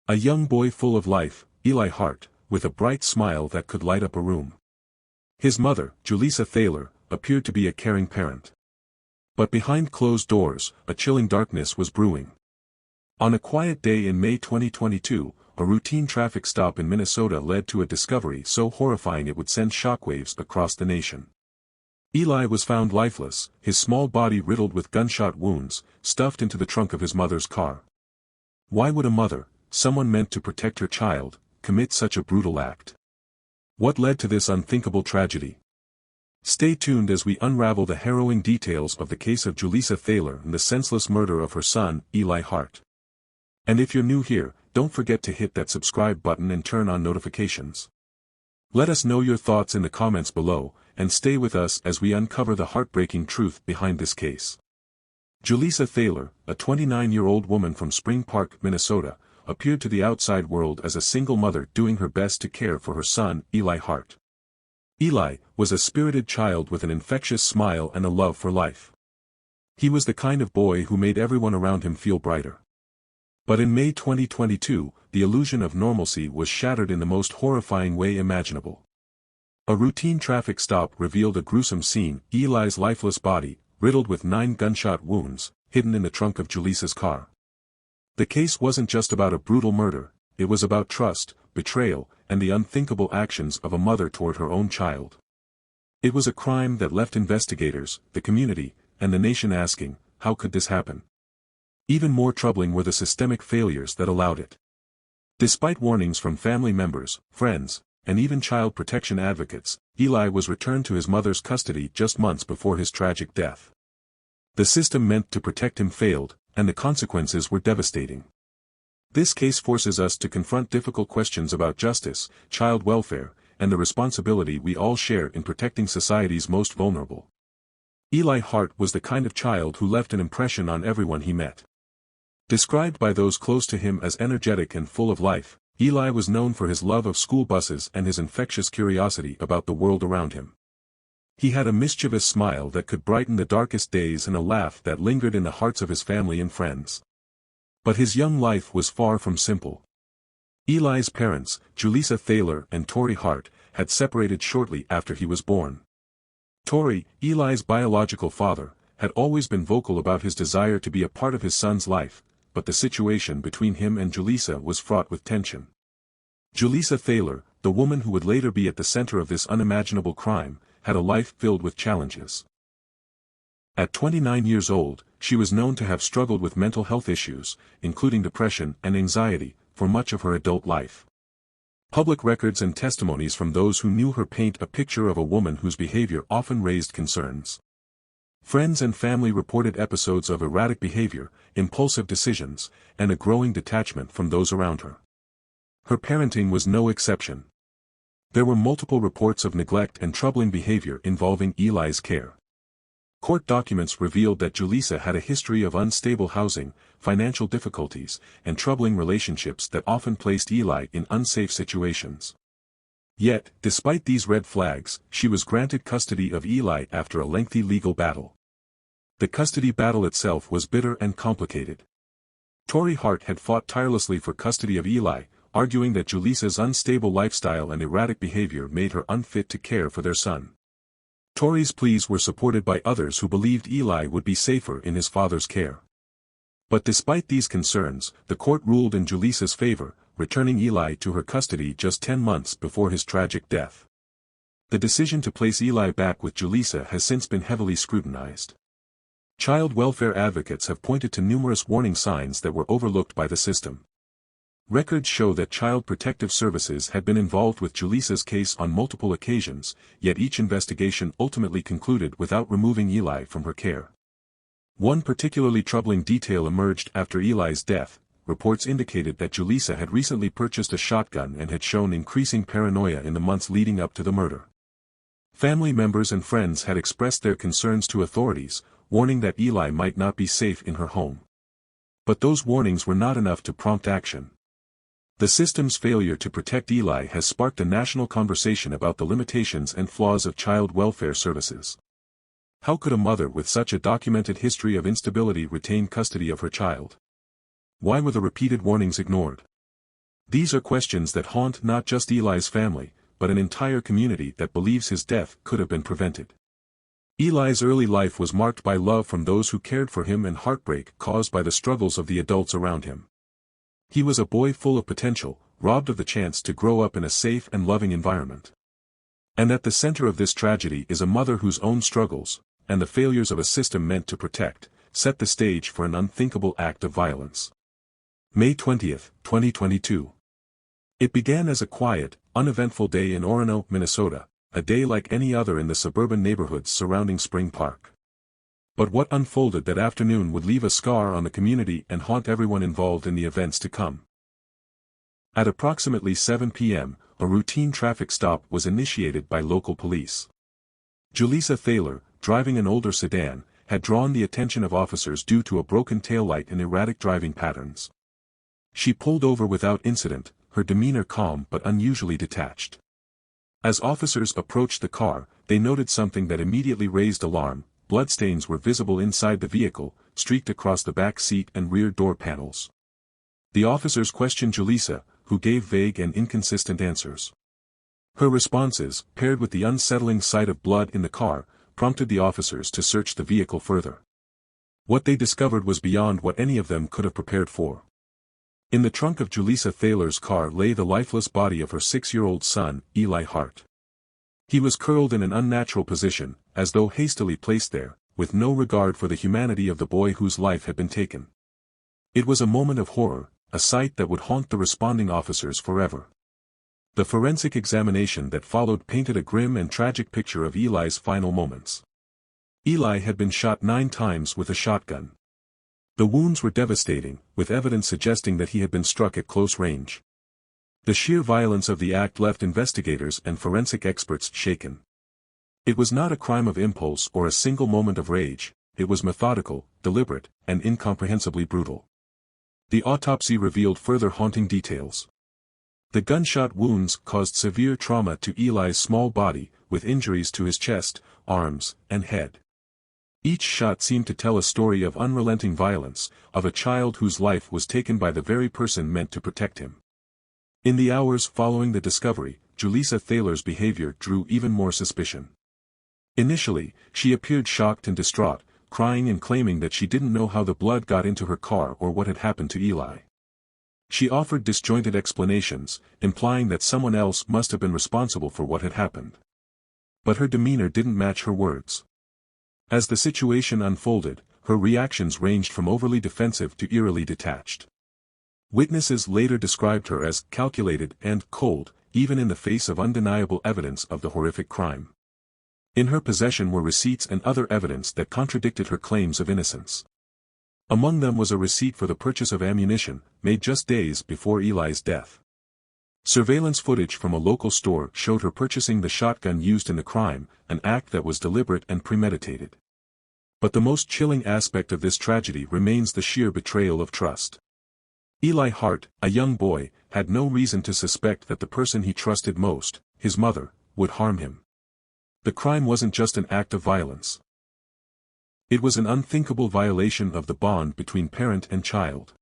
A young boy full of life, Eli Hart, with a bright smile that could light up a room. His mother, Julissa Thaler, appeared to be a caring parent. But behind closed doors, a chilling darkness was brewing. On a quiet day in May 2022, a routine traffic stop in Minnesota led to a discovery so horrifying it would send shockwaves across the nation. Eli was found lifeless, his small body riddled with gunshot wounds, stuffed into the trunk of his mother's car. Why would a mother, someone meant to protect her child, commit such a brutal act? What led to this unthinkable tragedy? Stay tuned as we unravel the harrowing details of the case of Julissa Thaler and the senseless murder of her son, Eli Hart. And if you're new here, don't forget to hit that subscribe button and turn on notifications. Let us know your thoughts in the comments below, and stay with us as we uncover the heartbreaking truth behind this case. Julissa Thaler, a 29-year-old woman from Spring Park, Minnesota, appeared to the outside world as a single mother doing her best to care for her son, Eli Hart. Eli was a spirited child with an infectious smile and a love for life. He was the kind of boy who made everyone around him feel brighter. But in May 2022, the illusion of normalcy was shattered in the most horrifying way imaginable. A routine traffic stop revealed a gruesome scene: Eli's lifeless body, riddled with 9 gunshot wounds, hidden in the trunk of Julissa's car. The case wasn't just about a brutal murder, it was about trust, betrayal, and the unthinkable actions of a mother toward her own child. It was a crime that left investigators, the community, and the nation asking, how could this happen? Even more troubling were the systemic failures that allowed it. Despite warnings from family members, friends, and even child protection advocates, Eli was returned to his mother's custody just months before his tragic death. The system meant to protect him failed, and the consequences were devastating. This case forces us to confront difficult questions about justice, child welfare, and the responsibility we all share in protecting society's most vulnerable. Eli Hart was the kind of child who left an impression on everyone he met. Described by those close to him as energetic and full of life, Eli was known for his love of school buses and his infectious curiosity about the world around him. He had a mischievous smile that could brighten the darkest days and a laugh that lingered in the hearts of his family and friends. But his young life was far from simple. Eli's parents, Julissa Thaler and Tori Hart, had separated shortly after he was born. Tori, Eli's biological father, had always been vocal about his desire to be a part of his son's life, but the situation between him and Julissa was fraught with tension. Julissa Thaler, the woman who would later be at the center of this unimaginable crime, had a life filled with challenges. At 29 years old, she was known to have struggled with mental health issues, including depression and anxiety, for much of her adult life. Public records and testimonies from those who knew her paint a picture of a woman whose behavior often raised concerns. Friends and family reported episodes of erratic behavior, impulsive decisions, and a growing detachment from those around her. Her parenting was no exception. There were multiple reports of neglect and troubling behavior involving Eli's care. Court documents revealed that Julissa had a history of unstable housing, financial difficulties, and troubling relationships that often placed Eli in unsafe situations. Yet, despite these red flags, she was granted custody of Eli after a lengthy legal battle. The custody battle itself was bitter and complicated. Tori Hart had fought tirelessly for custody of Eli, arguing that Julissa's unstable lifestyle and erratic behavior made her unfit to care for their son. Tori's pleas were supported by others who believed Eli would be safer in his father's care. But despite these concerns, the court ruled in Julissa's favor, returning Eli to her custody just 10 months before his tragic death. The decision to place Eli back with Julissa has since been heavily scrutinized. Child welfare advocates have pointed to numerous warning signs that were overlooked by the system. Records show that Child Protective Services had been involved with Julissa's case on multiple occasions, yet each investigation ultimately concluded without removing Eli from her care. One particularly troubling detail emerged after Eli's death. Reports indicated that Julissa had recently purchased a shotgun and had shown increasing paranoia in the months leading up to the murder. Family members and friends had expressed their concerns to authorities, warning that Eli might not be safe in her home. But those warnings were not enough to prompt action. The system's failure to protect Eli has sparked a national conversation about the limitations and flaws of child welfare services. How could a mother with such a documented history of instability retain custody of her child? Why were the repeated warnings ignored? These are questions that haunt not just Eli's family, but an entire community that believes his death could have been prevented. Eli's early life was marked by love from those who cared for him and heartbreak caused by the struggles of the adults around him. He was a boy full of potential, robbed of the chance to grow up in a safe and loving environment. And at the center of this tragedy is a mother whose own struggles, and the failures of a system meant to protect, set the stage for an unthinkable act of violence. May 20, 2022. It began as a quiet, uneventful day in Orono, Minnesota, a day like any other in the suburban neighborhoods surrounding Spring Park. But what unfolded that afternoon would leave a scar on the community and haunt everyone involved in the events to come. At approximately 7 p.m., a routine traffic stop was initiated by local police. Julissa Thaler, driving an older sedan, had drawn the attention of officers due to a broken taillight and erratic driving patterns. She pulled over without incident, her demeanor calm but unusually detached. As officers approached the car, they noted something that immediately raised alarm. Bloodstains were visible inside the vehicle, streaked across the back seat and rear door panels. The officers questioned Julissa, who gave vague and inconsistent answers. Her responses, paired with the unsettling sight of blood in the car, prompted the officers to search the vehicle further. What they discovered was beyond what any of them could have prepared for. In the trunk of Julissa Thaler's car lay the lifeless body of her 6-year-old son, Eli Hart. He was curled in an unnatural position, as though hastily placed there, with no regard for the humanity of the boy whose life had been taken. It was a moment of horror, a sight that would haunt the responding officers forever. The forensic examination that followed painted a grim and tragic picture of Eli's final moments. Eli had been shot 9 times with a shotgun. The wounds were devastating, with evidence suggesting that he had been struck at close range. The sheer violence of the act left investigators and forensic experts shaken. It was not a crime of impulse or a single moment of rage, it was methodical, deliberate, and incomprehensibly brutal. The autopsy revealed further haunting details. The gunshot wounds caused severe trauma to Eli's small body, with injuries to his chest, arms, and head. Each shot seemed to tell a story of unrelenting violence, of a child whose life was taken by the very person meant to protect him. In the hours following the discovery, Julissa Thaler's behavior drew even more suspicion. Initially, she appeared shocked and distraught, crying and claiming that she didn't know how the blood got into her car or what had happened to Eli. She offered disjointed explanations, implying that someone else must have been responsible for what had happened. But her demeanor didn't match her words. As the situation unfolded, her reactions ranged from overly defensive to eerily detached. Witnesses later described her as calculated and cold, even in the face of undeniable evidence of the horrific crime. In her possession were receipts and other evidence that contradicted her claims of innocence. Among them was a receipt for the purchase of ammunition, made just days before Eli's death. Surveillance footage from a local store showed her purchasing the shotgun used in the crime, an act that was deliberate and premeditated. But the most chilling aspect of this tragedy remains the sheer betrayal of trust. Eli Hart, a young boy, had no reason to suspect that the person he trusted most, his mother, would harm him. The crime wasn't just an act of violence. It was an unthinkable violation of the bond between parent and child.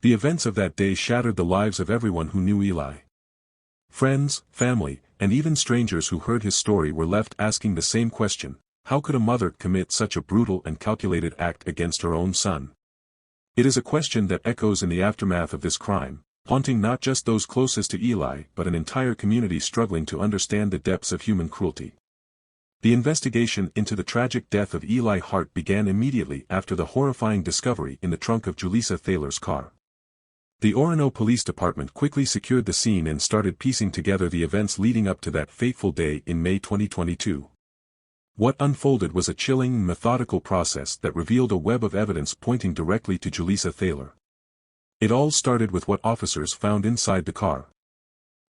The events of that day shattered the lives of everyone who knew Eli. Friends, family, and even strangers who heard his story were left asking the same question: how could a mother commit such a brutal and calculated act against her own son? It is a question that echoes in the aftermath of this crime, haunting not just those closest to Eli but an entire community struggling to understand the depths of human cruelty. The investigation into the tragic death of Eli Hart began immediately after the horrifying discovery in the trunk of Julissa Thaler's car. The Orono Police Department quickly secured the scene and started piecing together the events leading up to that fateful day in May 2022. What unfolded was a chilling, methodical process that revealed a web of evidence pointing directly to Julissa Thaler. It all started with what officers found inside the car.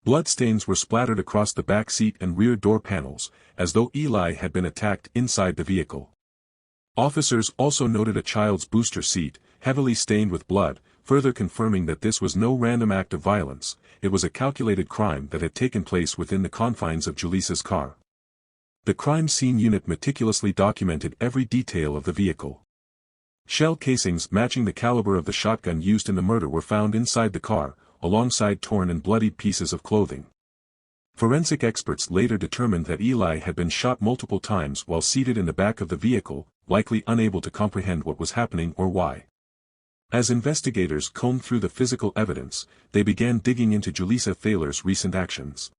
Bloodstains were splattered across the back seat and rear door panels, as though Eli had been attacked inside the vehicle. Officers also noted a child's booster seat, heavily stained with blood, further confirming that this was no random act of violence, it was a calculated crime that had taken place within the confines of Julissa's car. The crime scene unit meticulously documented every detail of the vehicle. Shell casings matching the caliber of the shotgun used in the murder were found inside the car, alongside torn and bloodied pieces of clothing. Forensic experts later determined that Eli had been shot multiple times while seated in the back of the vehicle, likely unable to comprehend what was happening or why. As investigators combed through the physical evidence, they began digging into Julissa Thaler's recent actions.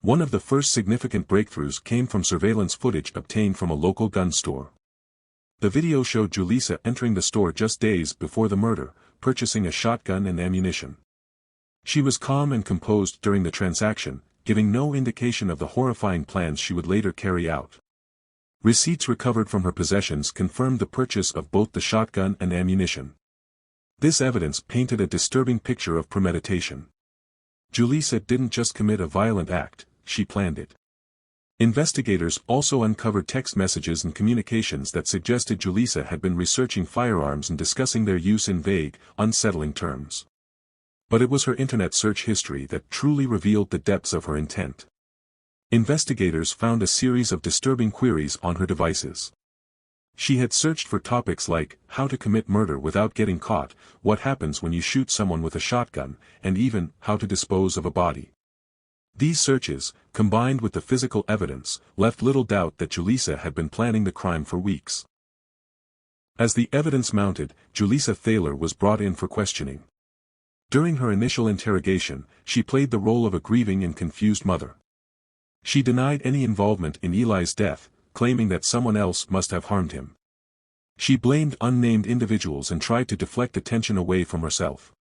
One of the first significant breakthroughs came from surveillance footage obtained from a local gun store. The video showed Julissa entering the store just days before the murder, purchasing a shotgun and ammunition. She was calm and composed during the transaction, giving no indication of the horrifying plans she would later carry out. Receipts recovered from her possessions confirmed the purchase of both the shotgun and ammunition. This evidence painted a disturbing picture of premeditation. Julissa didn't just commit a violent act, she planned it. Investigators also uncovered text messages and communications that suggested Julissa had been researching firearms and discussing their use in vague, unsettling terms. But it was her internet search history that truly revealed the depths of her intent. Investigators found a series of disturbing queries on her devices. She had searched for topics like, how to commit murder without getting caught, what happens when you shoot someone with a shotgun, and even, how to dispose of a body. These searches, combined with the physical evidence, left little doubt that Julissa had been planning the crime for weeks. As the evidence mounted, Julissa Thaler was brought in for questioning. During her initial interrogation, she played the role of a grieving and confused mother. She denied any involvement in Eli's death, claiming that someone else must have harmed him. She blamed unnamed individuals and tried to deflect attention away from herself.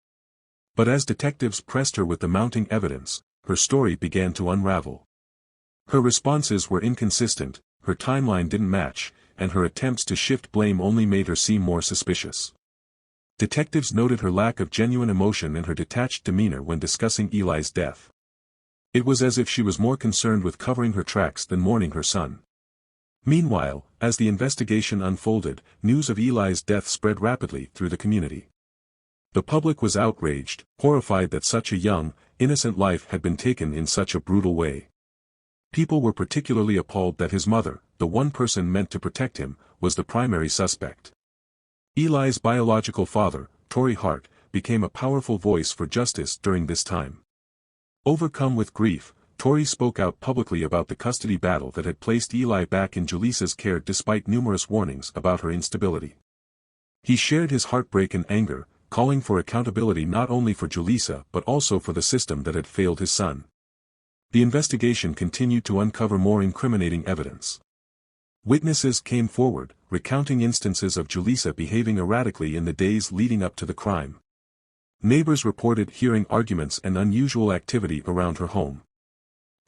But as detectives pressed her with the mounting evidence, her story began to unravel. Her responses were inconsistent, her timeline didn't match, and her attempts to shift blame only made her seem more suspicious. Detectives noted her lack of genuine emotion and her detached demeanor when discussing Eli's death. It was as if she was more concerned with covering her tracks than mourning her son. Meanwhile, as the investigation unfolded, news of Eli's death spread rapidly through the community. The public was outraged, horrified that such a young, innocent life had been taken in such a brutal way. People were particularly appalled that his mother, the one person meant to protect him, was the primary suspect. Eli's biological father, Eli Hart, became a powerful voice for justice during this time. Overcome with grief, Tori spoke out publicly about the custody battle that had placed Eli back in Julissa's care despite numerous warnings about her instability. He shared his heartbreak and anger, calling for accountability not only for Julissa but also for the system that had failed his son. The investigation continued to uncover more incriminating evidence. Witnesses came forward, recounting instances of Julissa behaving erratically in the days leading up to the crime. Neighbors reported hearing arguments and unusual activity around her home.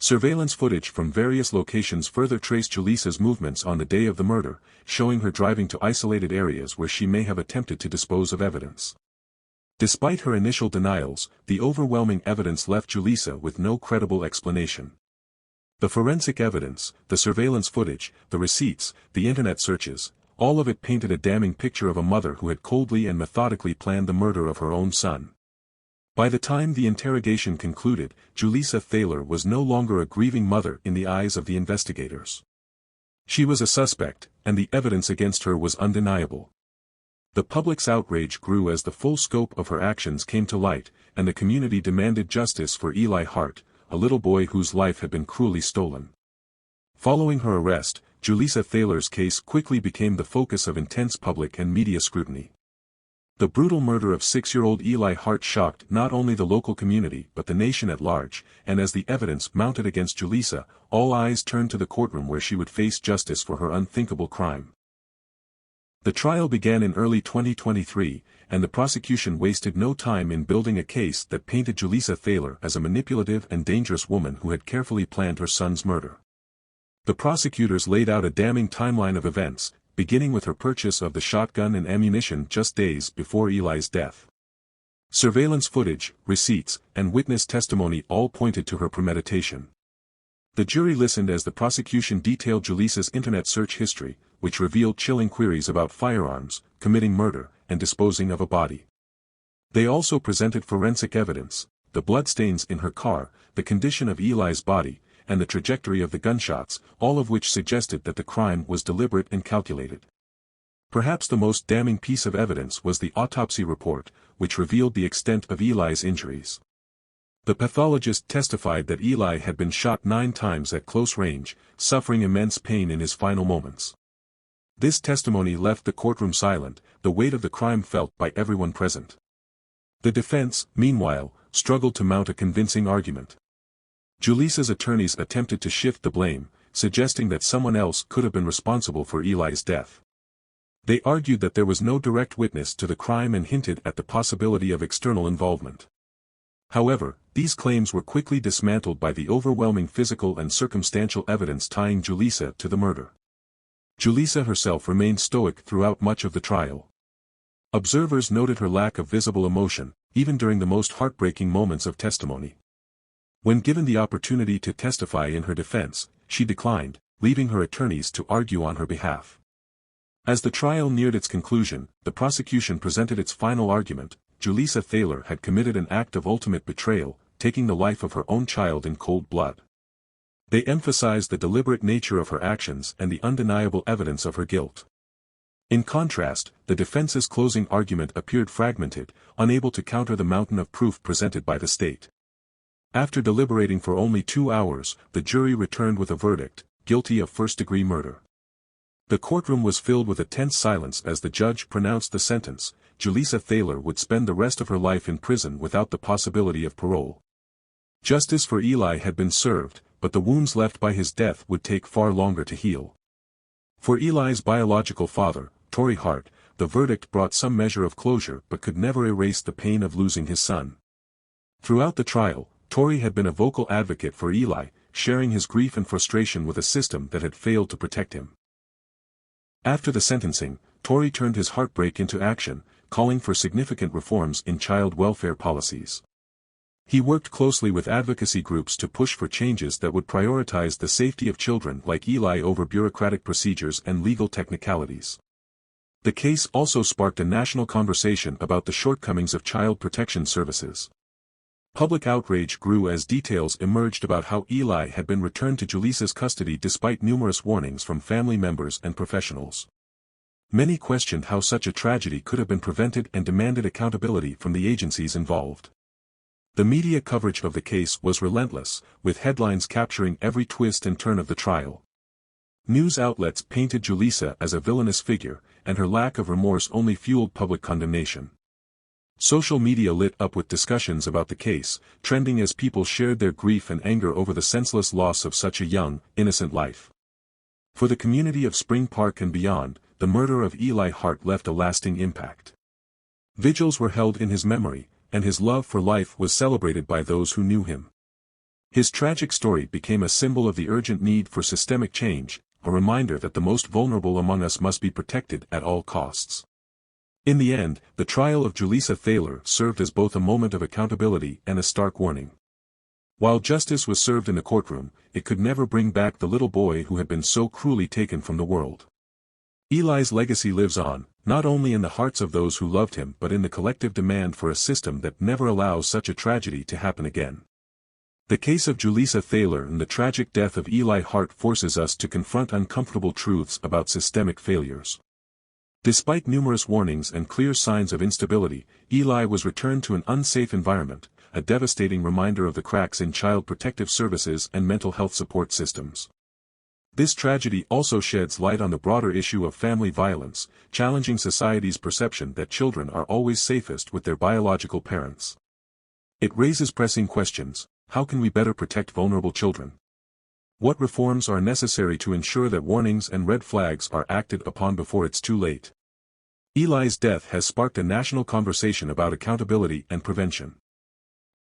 Surveillance footage from various locations further traced Julissa's movements on the day of the murder, showing her driving to isolated areas where she may have attempted to dispose of evidence. Despite her initial denials, the overwhelming evidence left Julissa with no credible explanation. The forensic evidence, the surveillance footage, the receipts, the internet searches, all of it painted a damning picture of a mother who had coldly and methodically planned the murder of her own son. By the time the interrogation concluded, Julissa Thaler was no longer a grieving mother in the eyes of the investigators. She was a suspect, and the evidence against her was undeniable. The public's outrage grew as the full scope of her actions came to light, and the community demanded justice for Eli Hart, a little boy whose life had been cruelly stolen. Following her arrest, Julissa Thaler's case quickly became the focus of intense public and media scrutiny. The brutal murder of 6-year-old Eli Hart shocked not only the local community but the nation at large, and as the evidence mounted against Julissa, all eyes turned to the courtroom where she would face justice for her unthinkable crime. The trial began in early 2023, and the prosecution wasted no time in building a case that painted Julissa Thaler as a manipulative and dangerous woman who had carefully planned her son's murder. The prosecutors laid out a damning timeline of events, beginning with her purchase of the shotgun and ammunition just days before Eli's death. Surveillance footage, receipts, and witness testimony all pointed to her premeditation. The jury listened as the prosecution detailed Julissa's internet search history, which revealed chilling queries about firearms, committing murder, and disposing of a body. They also presented forensic evidence, the bloodstains in her car, the condition of Eli's body, and the trajectory of the gunshots, all of which suggested that the crime was deliberate and calculated. Perhaps the most damning piece of evidence was the autopsy report, which revealed the extent of Eli's injuries. The pathologist testified that Eli had been shot 9 times at close range, suffering immense pain in his final moments. This testimony left the courtroom silent, the weight of the crime felt by everyone present. The defense, meanwhile, struggled to mount a convincing argument. Julissa's attorneys attempted to shift the blame, suggesting that someone else could have been responsible for Eli's death. They argued that there was no direct witness to the crime and hinted at the possibility of external involvement. However, these claims were quickly dismantled by the overwhelming physical and circumstantial evidence tying Julissa to the murder. Julissa herself remained stoic throughout much of the trial. Observers noted her lack of visible emotion, even during the most heartbreaking moments of testimony. When given the opportunity to testify in her defense, she declined, leaving her attorneys to argue on her behalf. As the trial neared its conclusion, the prosecution presented its final argument. Julissa Thaler had committed an act of ultimate betrayal, taking the life of her own child in cold blood. They emphasized the deliberate nature of her actions and the undeniable evidence of her guilt. In contrast, the defense's closing argument appeared fragmented, unable to counter the mountain of proof presented by the state. After deliberating for only 2 hours, the jury returned with a verdict, guilty of first-degree murder. The courtroom was filled with a tense silence as the judge pronounced the sentence. Julissa Thaler would spend the rest of her life in prison without the possibility of parole. Justice for Eli had been served, but the wounds left by his death would take far longer to heal. For Eli's biological father, Eli Hart, the verdict brought some measure of closure but could never erase the pain of losing his son. Throughout the trial, Eli had been a vocal advocate for Eli, sharing his grief and frustration with a system that had failed to protect him. After the sentencing, Eli turned his heartbreak into action, calling for significant reforms in child welfare policies. He worked closely with advocacy groups to push for changes that would prioritize the safety of children like Eli over bureaucratic procedures and legal technicalities. The case also sparked a national conversation about the shortcomings of child protection services. Public outrage grew as details emerged about how Eli had been returned to Julissa's custody despite numerous warnings from family members and professionals. Many questioned how such a tragedy could have been prevented and demanded accountability from the agencies involved. The media coverage of the case was relentless, with headlines capturing every twist and turn of the trial. News outlets painted Julissa as a villainous figure, and her lack of remorse only fueled public condemnation. Social media lit up with discussions about the case, trending as people shared their grief and anger over the senseless loss of such a young, innocent life. For the community of Spring Park and beyond, the murder of Eli Hart left a lasting impact. Vigils were held in his memory, and his love for life was celebrated by those who knew him. His tragic story became a symbol of the urgent need for systemic change, a reminder that the most vulnerable among us must be protected at all costs. In the end, the trial of Julissa Thaler served as both a moment of accountability and a stark warning. While justice was served in the courtroom, it could never bring back the little boy who had been so cruelly taken from the world. Eli's legacy lives on, not only in the hearts of those who loved him but in the collective demand for a system that never allows such a tragedy to happen again. The case of Julissa Thaler and the tragic death of Eli Hart forces us to confront uncomfortable truths about systemic failures. Despite numerous warnings and clear signs of instability, Eli was returned to an unsafe environment, a devastating reminder of the cracks in child protective services and mental health support systems. This tragedy also sheds light on the broader issue of family violence, challenging society's perception that children are always safest with their biological parents. It raises pressing questions: how can we better protect vulnerable children? What reforms are necessary to ensure that warnings and red flags are acted upon before it's too late? Eli's death has sparked a national conversation about accountability and prevention.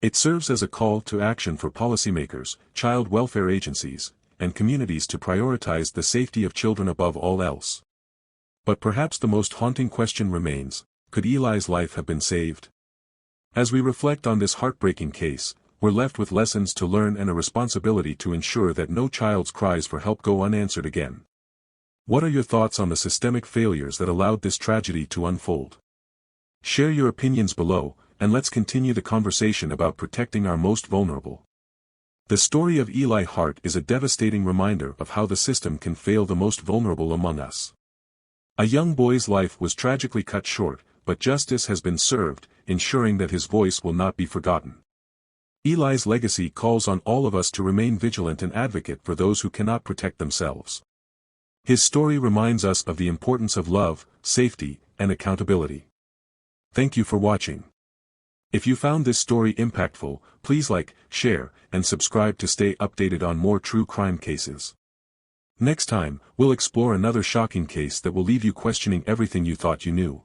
It serves as a call to action for policymakers, child welfare agencies, and communities to prioritize the safety of children above all else. But perhaps the most haunting question remains: could Eli's life have been saved? As we reflect on this heartbreaking case, we're left with lessons to learn and a responsibility to ensure that no child's cries for help go unanswered again. What are your thoughts on the systemic failures that allowed this tragedy to unfold? Share your opinions below, and let's continue the conversation about protecting our most vulnerable. The story of Eli Hart is a devastating reminder of how the system can fail the most vulnerable among us. A young boy's life was tragically cut short, but justice has been served, ensuring that his voice will not be forgotten. Eli's legacy calls on all of us to remain vigilant and advocate for those who cannot protect themselves. His story reminds us of the importance of love, safety, and accountability. Thank you for watching. If you found this story impactful, please like, share, and subscribe to stay updated on more true crime cases. Next time, we'll explore another shocking case that will leave you questioning everything you thought you knew.